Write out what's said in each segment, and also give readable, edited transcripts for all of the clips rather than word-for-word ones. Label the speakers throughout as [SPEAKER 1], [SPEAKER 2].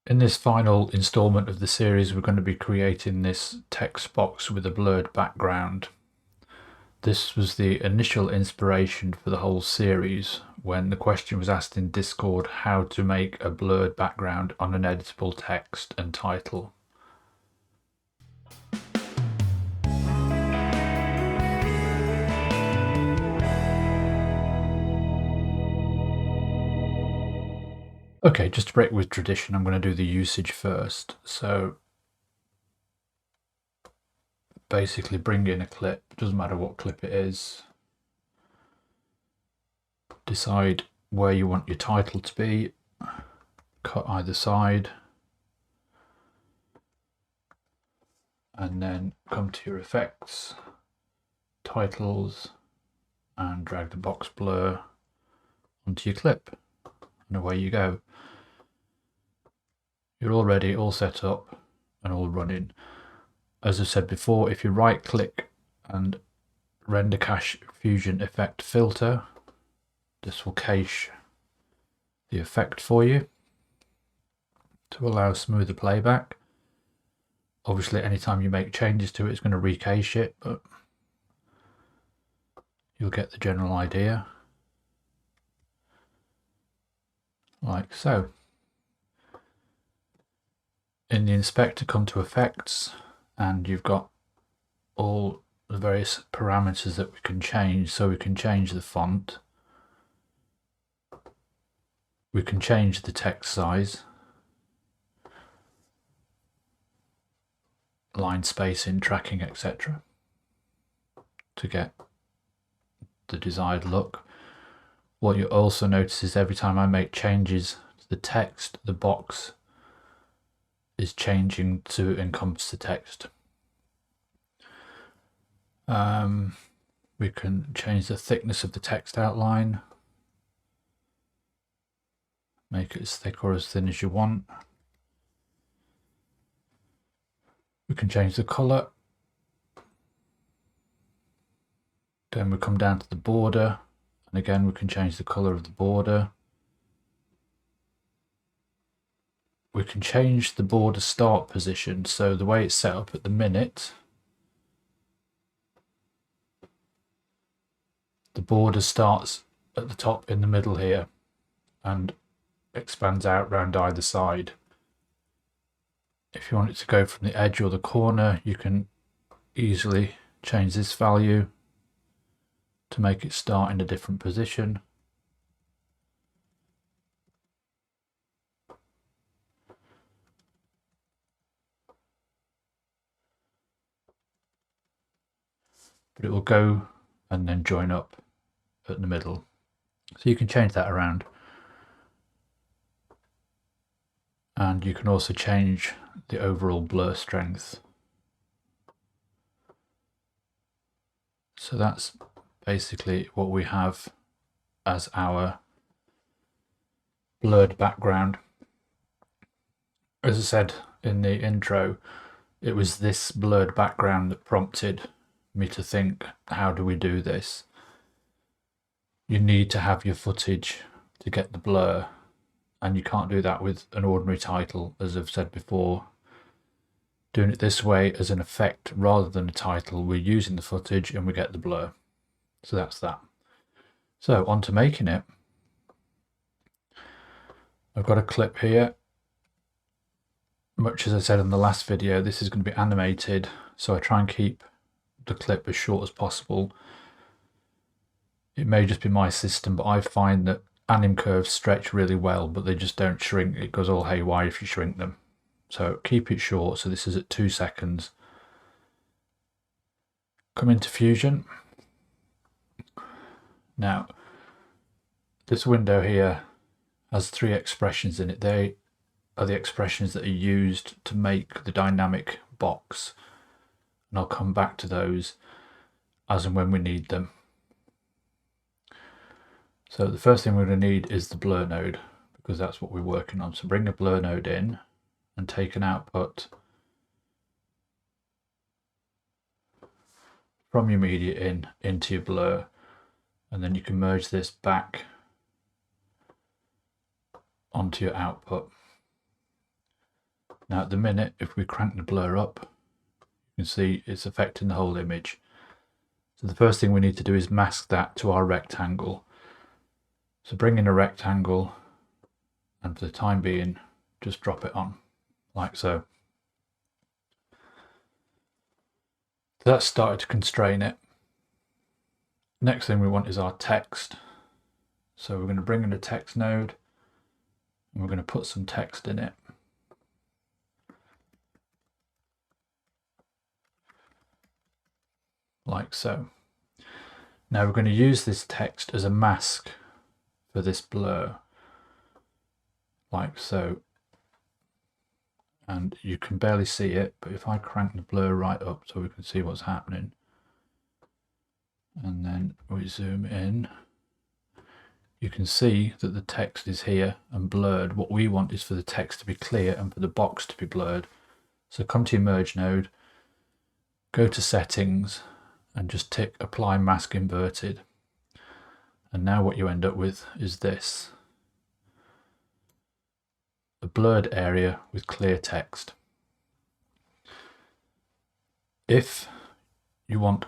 [SPEAKER 1] In this final installment of the series, we're going to be creating this text box with a blurred background. This was the initial inspiration for the whole series when the question was asked in Discord how to make a blurred background on an editable text and title. Okay, just to break with tradition, I'm going to do the usage first. So basically bring in a clip, doesn't matter what clip it is. Decide where you want your title to be, cut either side, and then come to your effects, titles, and drag the box blur onto your clip, and away you go. You're already all set up and all running. As I said before, if you right click and render cache fusion effect filter, this will cache the effect for you to allow smoother playback. Obviously, anytime you make changes to it, it's going to recache it, but you'll get the general idea. Like so. In the inspector, come to effects, and you've got all the various parameters that we can change. So we can change the font, we can change the text size, line spacing, tracking, etc. to get the desired look. What you also notice is every time I make changes to the text, the box is changing to encompass the text. We can change the thickness of the text outline, make it as thick or as thin as you want. We can change the color. Then we come down to the border, and again we can change the color of the border. We can change the border start position, so the way it's set up at the minute, the border starts at the top in the middle here and expands out round either side. If you want it to go from the edge or the corner, you can easily change this value to make it start in a different position. But it will go and then join up at the middle. So you can change that around. And you can also change the overall blur strength. So that's basically what we have as our blurred background. As I said in the intro, it was this blurred background that prompted me to think, how do we do this? You need to have your footage to get the blur, and you can't do that with an ordinary title, as I've said before. Doing it this way as an effect rather than a title, we're using the footage and we get the blur. So that's that. So on to making it. I've got a clip here. Much as I said in the last video, this is going to be animated, so I try and keep the clip as short as possible. It may just be my system, but I find that Anim Curves stretch really well, but they just don't shrink. It goes all haywire if you shrink them. So keep it short. So this is at 2 seconds. Come into Fusion. Now, this window here has 3 expressions in it. They are the expressions that are used to make the dynamic box. And I'll come back to those as and when we need them. So the first thing we're going to need is the blur node, because that's what we're working on. So bring a blur node in and take an output from your media into your blur, and then you can merge this back onto your output. Now at the minute, if we crank the blur up, you can see it's affecting the whole image. So the first thing we need to do is mask that to our rectangle. So bring in a rectangle, and for the time being, just drop it on, like so. So that's started to constrain it. Next thing we want is our text. So we're going to bring in a text node, and we're going to put some text in it. Like so. Now we're going to use this text as a mask for this blur, like so. And you can barely see it, but if I crank the blur right up so we can see what's happening, and then we zoom in, you can see that the text is here and blurred. What we want is for the text to be clear and for the box to be blurred. So come to your merge node, go to settings, and just tick apply mask inverted. And now what you end up with is this, a blurred area with clear text. If you want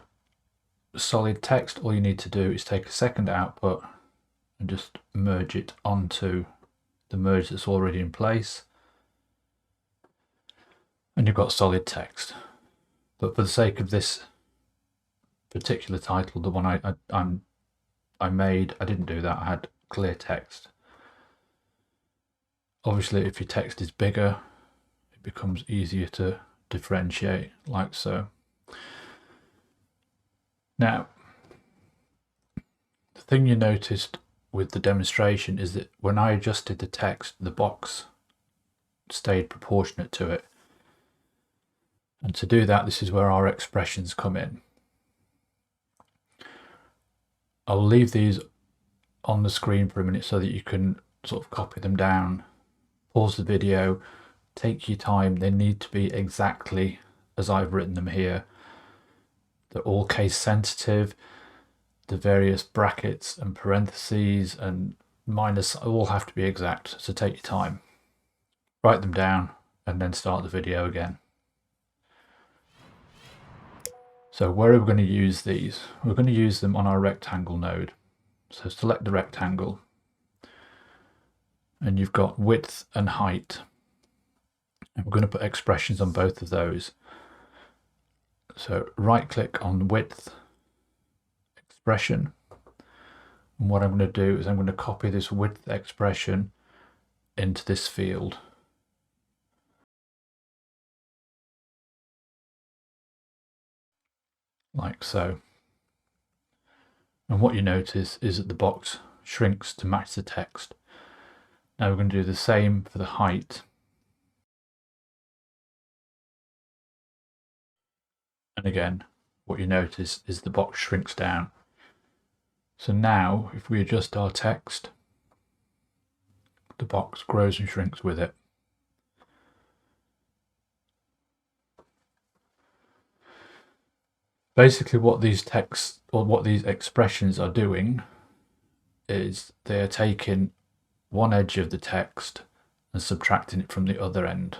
[SPEAKER 1] solid text, all you need to do is take a second output and just merge it onto the merge that's already in place, and you've got solid text. But for the sake of this particular title, the one I made, I didn't do that. I had clear text. Obviously, if your text is bigger, it becomes easier to differentiate, like so. Now, the thing you noticed with the demonstration is that when I adjusted the text, the box stayed proportionate to it. And to do that, this is where our expressions come in. I'll leave these on the screen for a minute so that you can sort of copy them down. Pause the video, take your time. They need to be exactly as I've written them here. They're all case sensitive. The various brackets and parentheses and minus all have to be exact, so take your time. Write them down and then start the video again. So where are we going to use these? We're going to use them on our rectangle node. So select the rectangle, and you've got width and height. And we're going to put expressions on both of those. So right click on width expression. And what I'm going to do is I'm going to copy this width expression into this field. Like so. And what you notice is that the box shrinks to match the text. Now we're going to do the same for the height. And again, what you notice is the box shrinks down. So now if we adjust our text, the box grows and shrinks with it. Basically what these texts or what these expressions are doing is they are taking one edge of the text and subtracting it from the other end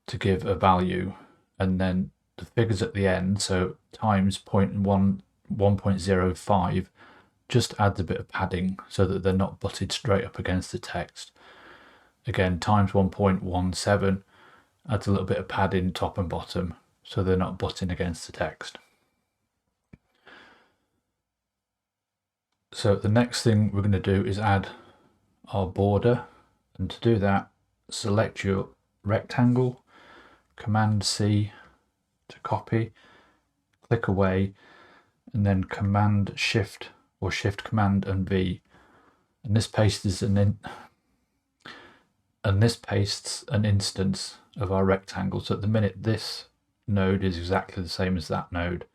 [SPEAKER 1] to give a value, and then the figures at the end, so times 1.05, just adds a bit of padding so that they're not butted straight up against the text. Again, times 1.17 adds a little bit of padding top and bottom so they're not butting against the text. So the next thing we're going to do is add our border, and to do that, select your rectangle, Command C to copy, click away, and then Command Shift or Shift Command and V, and this pastes an instance of our rectangle. So at the minute this node is exactly the same as that node.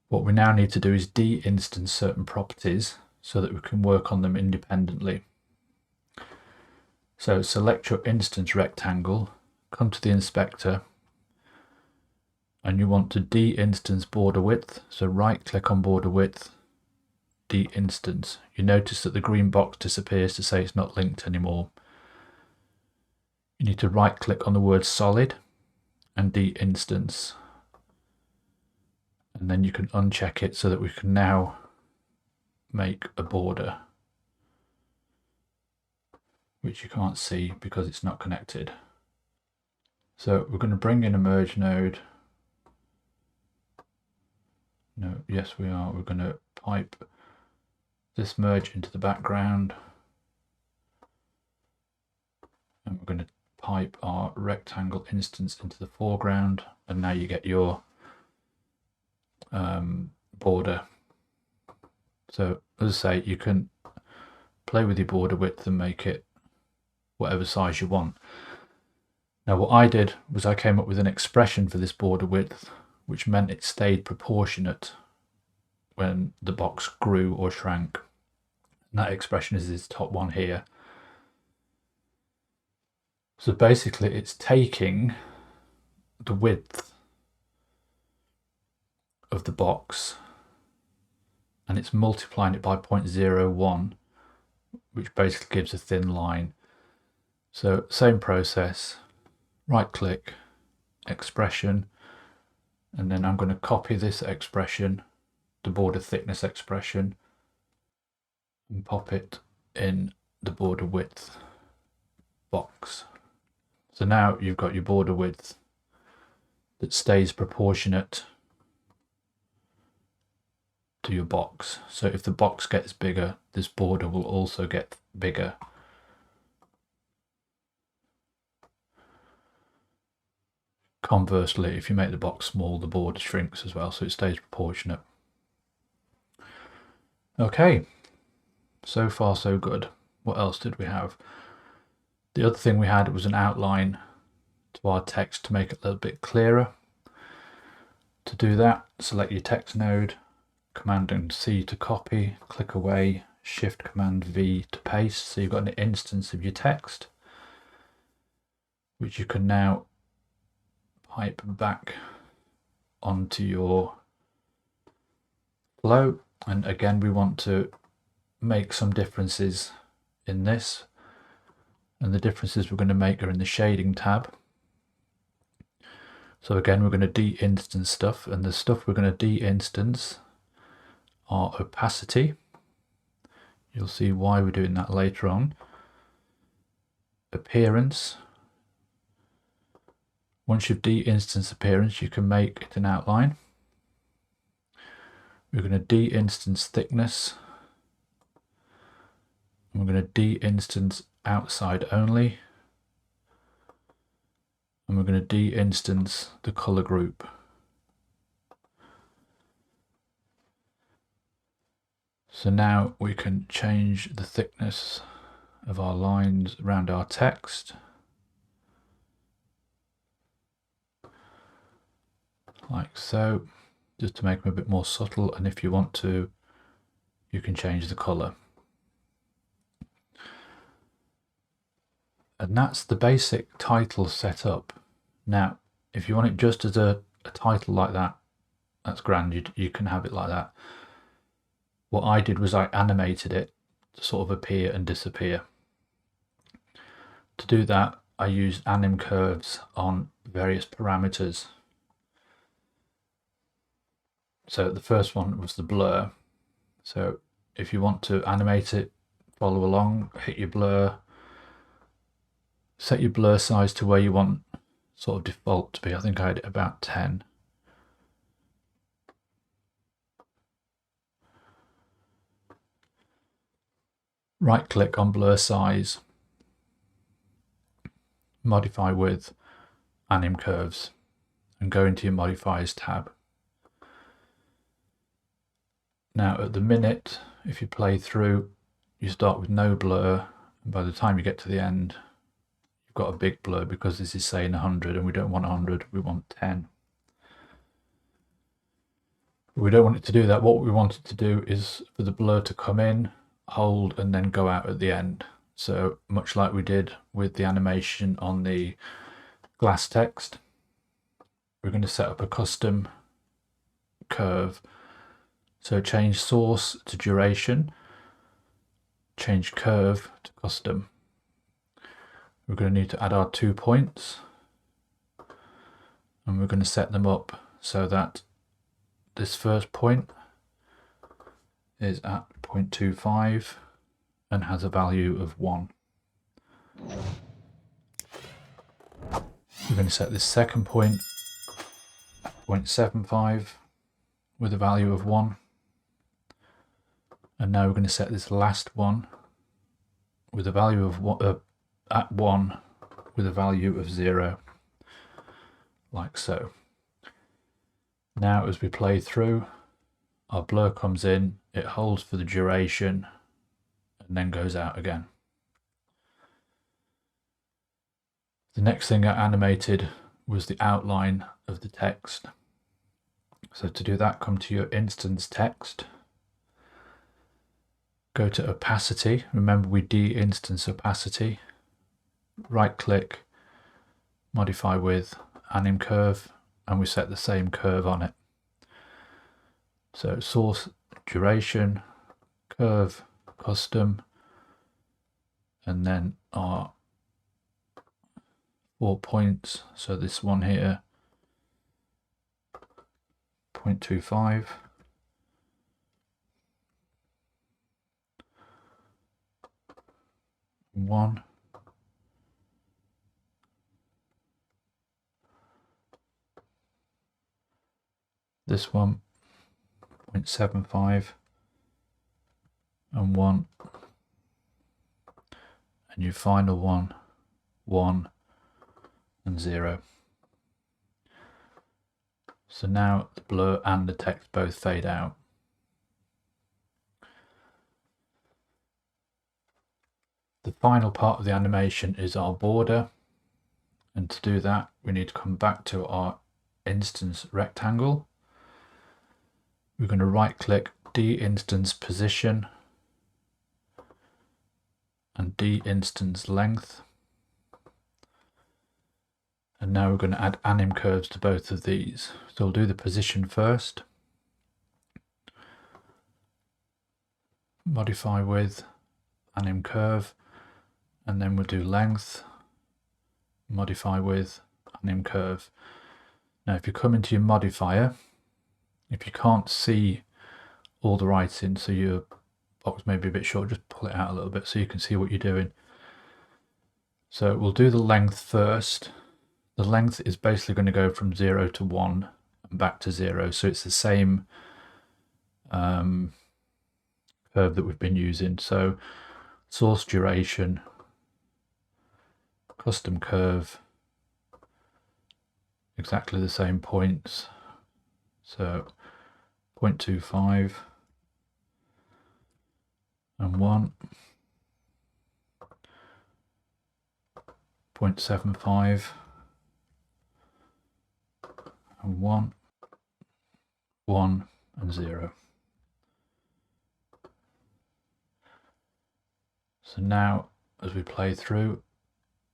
[SPEAKER 1] What we now need to do is de-instance certain properties so that we can work on them independently. So select your instance rectangle, come to the inspector, and you want to de-instance border width. So right click on border width, de-instance. You notice that the green box disappears to say it's not linked anymore. you need to right click on the word solid and de-instance, and then you can uncheck it so that we can now make a border, which you can't see because it's not connected. So we're going to bring in a merge node. No, yes we are. We're going to pipe this merge into the background, and we're going to pipe our rectangle instance into the foreground, and now you get your border. So as I say, you can play with your border width and make it whatever size you want. Now what I did was I came up with an expression for this border width, which meant it stayed proportionate when the box grew or shrank. And that expression is this top one here. So basically it's taking the width of the box and it's multiplying it by 0.01, which basically gives a thin line. So same process, right click, expression, and then I'm going to copy this expression, the border thickness expression, and pop it in the border width box. So now you've got your border width that stays proportionate to your box. So if the box gets bigger, this border will also get bigger. Conversely, if you make the box small, the border shrinks as well, so it stays proportionate. Okay, so far so good. What else did we have? The other thing we had was an outline to our text to make it a little bit clearer. To do that, select your text node, Command and C to copy, click away, Shift Command V to paste. So you've got an instance of your text, which you can now pipe back onto your flow. And again, we want to make some differences in this. And the differences we're going to make are in the shading tab. So again, we're going to de-instance stuff, and the stuff we're going to de-instance are opacity. You'll see why we're doing that later on. Appearance. Once you've de-instanced appearance, you can make it an outline. We're going to de-instance thickness. And we're going to de-instance outside only. And we're going to de-instance the color group. So now we can change the thickness of our lines around our text. Like so, just to make them a bit more subtle, and if you want to, you can change the color. And that's the basic title setup. Now, if you want it just as a title like that, that's grand, you can have it like that. What I did was I animated it to sort of appear and disappear. To do that, I used Anim Curves on various parameters. So the first one was the blur. So if you want to animate it, follow along, hit your blur, set your blur size to where you want sort of default to be. I think I had it about 10. Right click on blur size, modify with Anim Curves, and go into your modifiers tab. Now at the minute, if you play through, you start with no blur, and by the time you get to the end, you've got a big blur because this is saying 100 and we don't want 100, we want 10. We don't want it to do that. What we want it to do is for the blur to come in, hold, and then go out at the end. So much like we did with the animation on the glass text, we're going to set up a custom curve. So change source to duration, change curve to custom. we're going to need to add our 2 points, and we're going to set them up so that this first point is at 0.25 and has a value of 1. We're going to set this second point at 0.75 with a value of 1. And now we're going to set this last one with a value of at 1 with a value of 0, like so. Now as we play through, our blur comes in, it holds for the duration, and then goes out again. The next thing I animated was the outline of the text. So to do that, come to your instance text, go to opacity. Remember, we de-instance opacity. Right click, modify with Anim Curve, and we set the same curve on it. So source, duration, curve, custom, and then our 4 points. So this one here, 0.25. One. This one, 0.75 and 1. And your final one, 1 and 0. So now the blur and the text both fade out. The final part of the animation is our border, and to do that we need to come back to our instance rectangle. We're going to right click, de-instance position and de-instance length, and now we're going to add Anim Curves to both of these. So we'll do the position first, modify with Anim Curve, and then we'll do length, modify with Anim Curve. Now if you come into your modifier, if you can't see all the writing, so your box may be a bit short, just pull it out a little bit so you can see what you're doing. So we'll do the length first. The length is basically going to go from 0 to 1 and back to 0, so it's the same curve that we've been using. So source, duration, custom curve, exactly the same points. So 0.25 and 1, 0.75 and 1, 1 and 0. So now as we play through,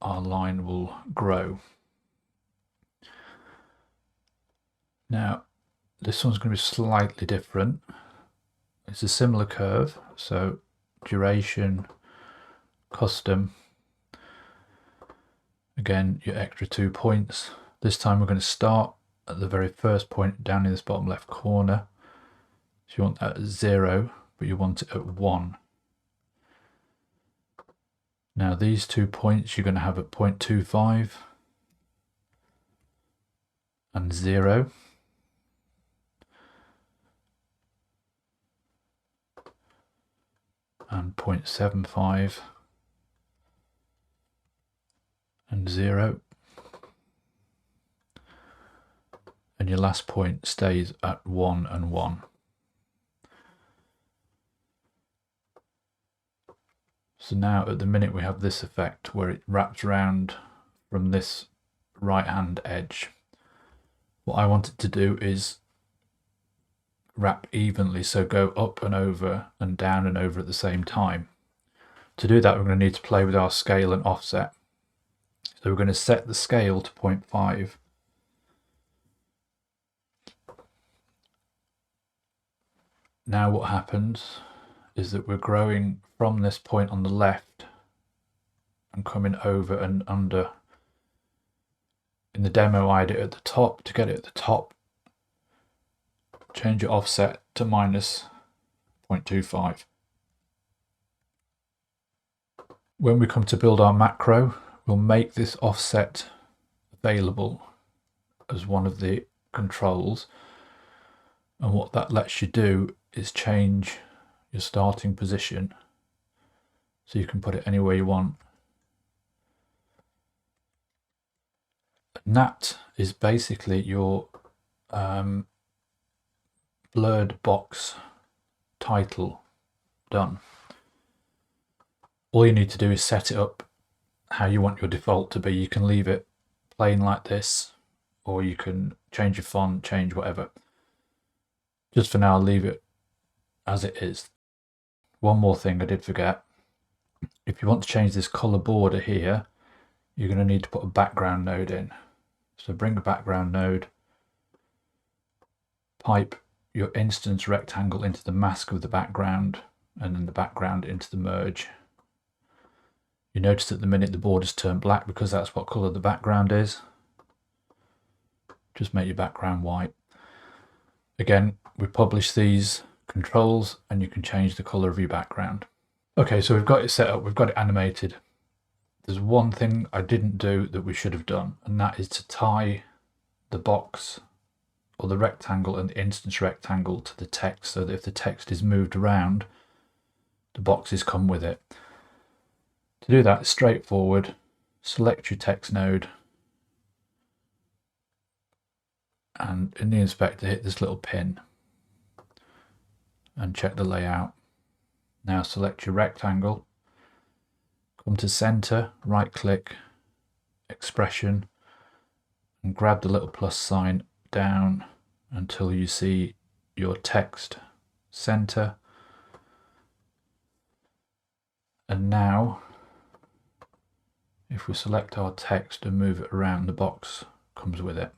[SPEAKER 1] our line will grow. Now this one's going to be slightly different. It's a similar curve, so duration, custom, again your extra 2 points. This time we're going to start at the very first point down in this bottom left corner. So you want that at 0, but you want it at 1. Now these 2 points you're going to have at 0.25 and 0. And 0.75 and 0. And your last point stays at 1 and 1. So now at the minute we have this effect where it wraps around from this right hand edge. What I want it to do is wrap evenly, so go up and over and down and over at the same time. To do that we're going to need to play with our scale and offset. So we're going to set the scale to 0.5. Now what happens is that we're growing from this point on the left and coming over and under. In the demo, I had it at the top. To get it at the top, change your offset to minus 0.25. When we come to build our macro, we'll make this offset available as one of the controls. And what that lets you do is change your starting position. So you can put it anywhere you want. And that is basically your blurred box title done. All you need to do is set it up how you want your default to be. You can leave it plain like this, or you can change your font, change whatever. Just for now, I'll leave it as it is. One more thing I did forget. If you want to change this color border here, you're going to need to put a background node in. So bring a background node, pipe your instance rectangle into the mask of the background, and then the background into the merge. You notice at the minute the border's turned black because that's what color the background is. Just make your background white. Again, we publish these controls and you can change the color of your background. Okay, so we've got it set up, we've got it animated. There's one thing I didn't do that we should have done, and that is to tie the box or the rectangle and the instance rectangle to the text, so that if the text is moved around, the boxes come with it. To do that, it's straightforward. Select your text node, and in the inspector hit this little pin and check the layout. Now select your rectangle, come to center, right click, expression, and grab the little plus sign down until you see your text center. And now if we select our text and move it around, the box comes with it.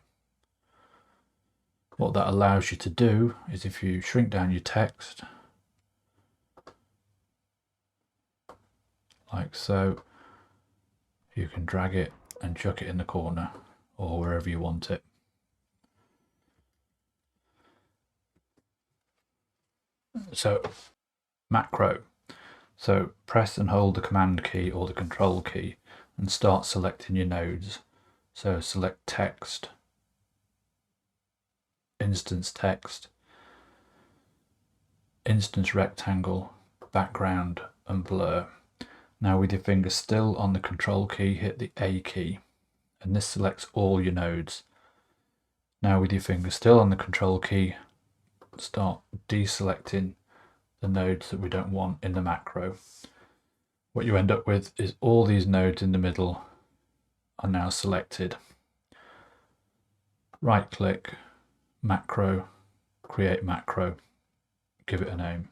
[SPEAKER 1] What that allows you to do is if you shrink down your text like so, you can drag it and chuck it in the corner or wherever you want it. So macro. So press and hold the command key or the control key and start selecting your nodes. So select text, instance text, instance rectangle, background and blur. Now with your finger still on the control key, hit the A key and this selects all your nodes. Now with your finger still on the control key, start deselecting the nodes that we don't want in the macro. What you end up with is all these nodes in the middle are now selected. Right click, macro, create macro, give it a name.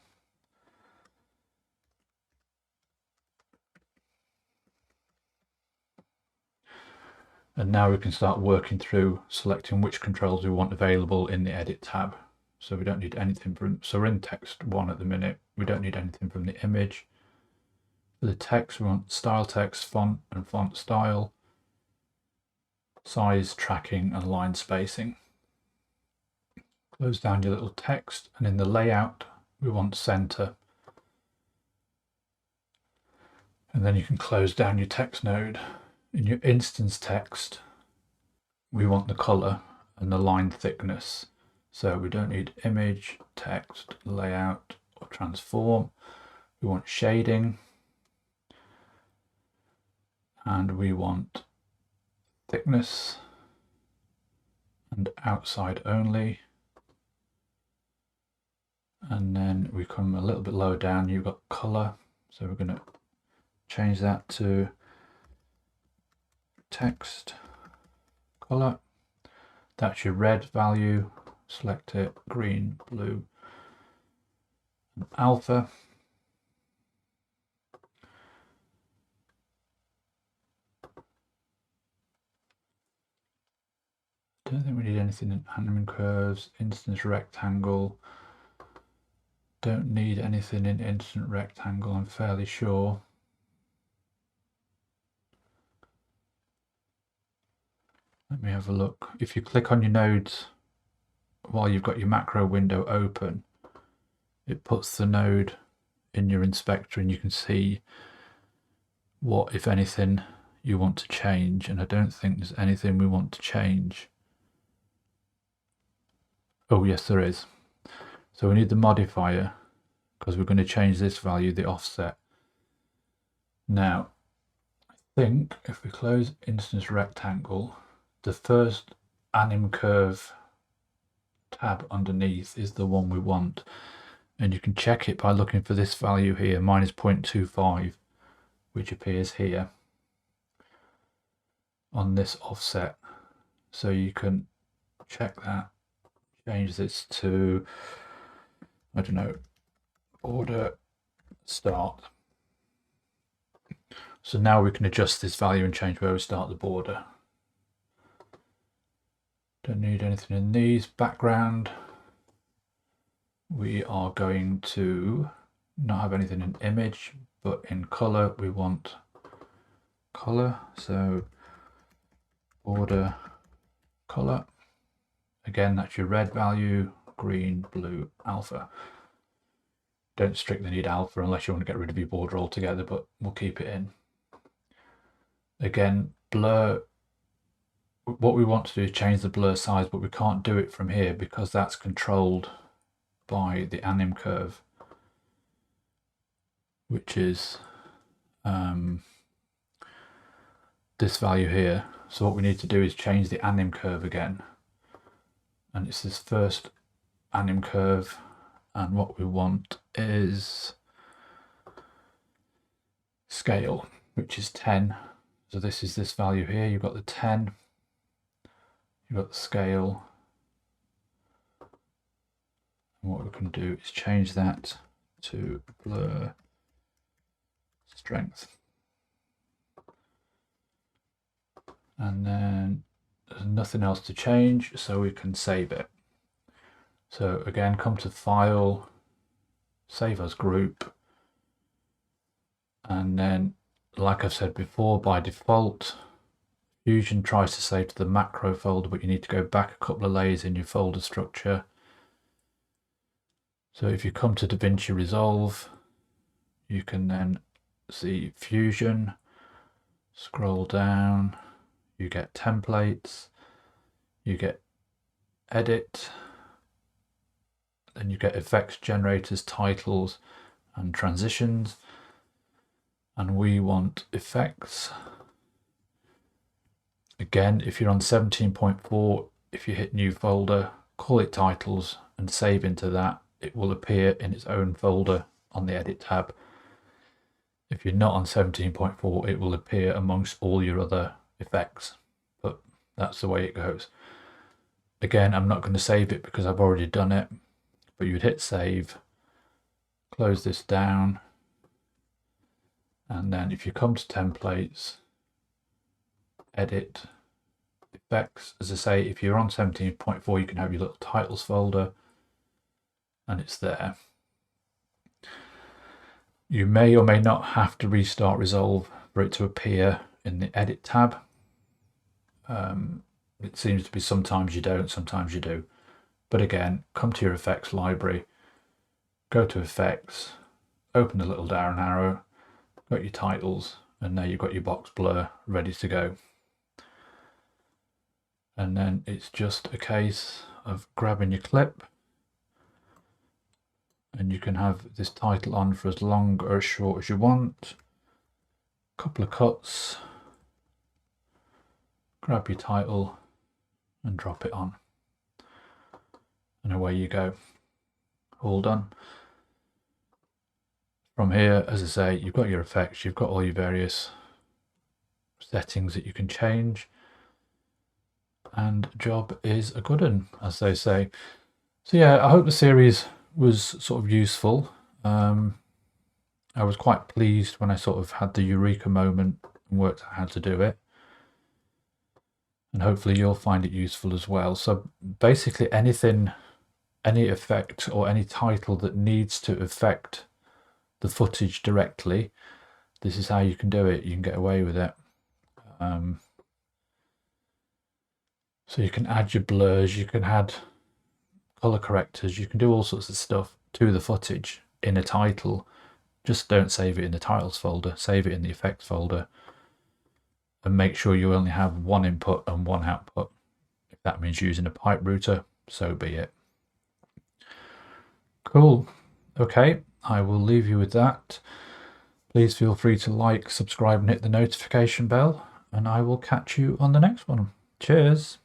[SPEAKER 1] And now we can start working through selecting which controls we want available in the edit tab. So we don't need anything from, so we're in text 1 at the minute. We don't need anything from the image. For the text, we want style text, font and font style, size, tracking and line spacing. Close down your little text, and in the layout, we want center. And then you can close down your text node. In your instance text, we want the color and the line thickness. So we don't need image, text, layout, or transform. We want shading. And we want thickness and outside only. And then we come a little bit lower down, you've got color. So we're going to change that to text color. That's your red value. Select it, green, blue, and alpha. Don't think we need anything in Anim Curves, instance rectangle. Don't need anything in instant rectangle, I'm fairly sure. Let me have a look. If you click on your nodes while you've got your macro window open, it puts the node in your inspector and you can see what, if anything, you want to change. And I don't think there's anything we want to change. Oh yes, there is. So we need the modifier because we're going to change this value, the offset. Now, I think if we close instance rectangle, the first Anim Curve tab underneath is the one we want. And you can check it by looking for this value here, minus 0.25, which appears here on this offset. So you can check that, change this to, I don't know, order start. So now we can adjust this value and change where we start the border. Don't need anything in these. Background, we are going to not have anything in image, but in color we want color. So border color. Again, that's your red value, green, blue, alpha. Don't strictly need alpha unless you want to get rid of your border altogether, but we'll keep it in. Again, blur, what we want to do is change the blur size, but we can't do it from here because that's controlled by the Anim curve, which is this value here. So what we need to do is change the Anim curve again. And it's this first Anim curve. And what we want is scale, which is 10. So this is this value here. You've got the 10. You've got the scale. And what we can do is change that to blur strength. And then there's nothing else to change, so we can save it. So again, come to File, Save as Group, and then, like I've said before, by default, Fusion tries to save to the macro folder, but you need to go back a couple of layers in your folder structure. So if you come to Davinci Resolve, you can then see Fusion, scroll down, you get templates, you get edit, then you get effects generators, titles, and transitions. And we want effects. Again, if you're on 17.4, if you hit new folder, call it titles and save into that, it will appear in its own folder on the edit tab. If you're not on 17.4, it will appear amongst all your other effects, but that's the way it goes. Again, I'm not going to save it because I've already done it, but you'd hit save, close this down, and then if you come to templates, edit, effects, as I say, if you're on 17.4, you can have your little titles folder and it's there. You may or may not have to restart Resolve for it to appear in the edit tab. It seems to be sometimes you don't, sometimes you do. But again, come to your effects library, go to effects, open the little down arrow, got your titles, and now you've got your box blur ready to go. And then it's just a case of grabbing your clip, and you can have this title on for as long or as short as you want. Couple of cuts, grab your title and drop it on. And away you go. All done. From here, as I say, you've got your effects, you've got all your various settings that you can change, and job is a good one, as they say. So yeah, I hope the series was sort of useful. I was quite pleased when I sort of had the eureka moment and worked out how to do it. And hopefully you'll find it useful as well. So basically anything, any effect or any title that needs to affect the footage directly, this is how you can do it. You can get away with it. So you can add your blurs, you can add color correctors, you can do all sorts of stuff to the footage in a title. Just don't save it in the titles folder, save it in the effects folder, and make sure you only have one input and one output. If that means using a pipe router, so be it. Cool. Okay, I will leave you with that. Please feel free to like, subscribe, and hit the notification bell, and I will catch you on the next one. Cheers.